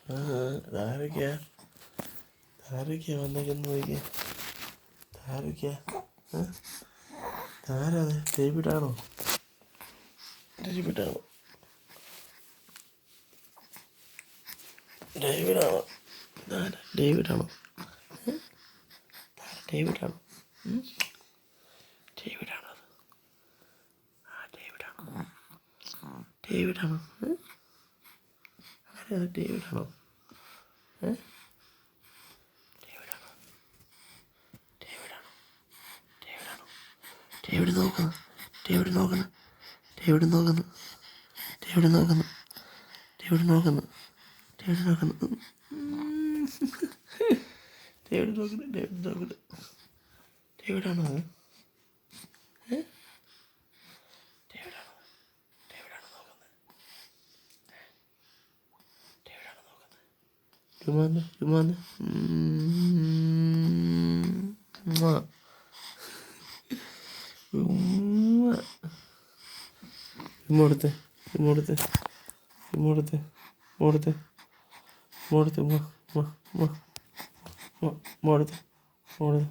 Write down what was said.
ഇതാരൊക്കെയാ വന്നേക്കെന്ന് നോക്കിയേ. ഇതാരൊക്കെയാ? ആരാത്? ഡേവിഡാണോ? ഡേവിഡാണോ? ഡേവിഡാണോ? ഡേവിഡാണോ? ഡേവിഡാണോ? ഡേവിഡാണോ? ഡേവിഡാണോ? ഡേവിഡാണോ? ആരാത്? ഡേവിഡാണോ? ഡേവിഡാണോ? ഡേവിഡാണോ? ഡേവിഡാണോ? ഡേവിഡ് നോക്കുന്നു. ഡേവിഡ് നോക്കുന്നു. ഡേവിഡ് നോക്കുന്നു. ഡേവിഡ് നോക്കുന്നു. ഡേവിഡ് നോക്കുന്നു. ഡേവിഡ് നോക്കുന്നു. ഡേവിഡ് നോക്കുന്നു. ഡേവിഡ് നോക്കുന്നു. ഡേവിഡാണോ അത്? ഡേവിഡാണോ? ഡേവിഡാണോ നോക്കുന്നത്? ഡേവിഡാണോ നോക്കുന്നത്? ചുമ്മാന്ന് ചുമ്മാന്ന് ചുമ്മാടുത്തെ ചുമ്മാടുത്തെ ചുമ്മാടുത്തെ മോടുത്തെ മോടുത്തെ മോടുത്തെ മോടുത്തെ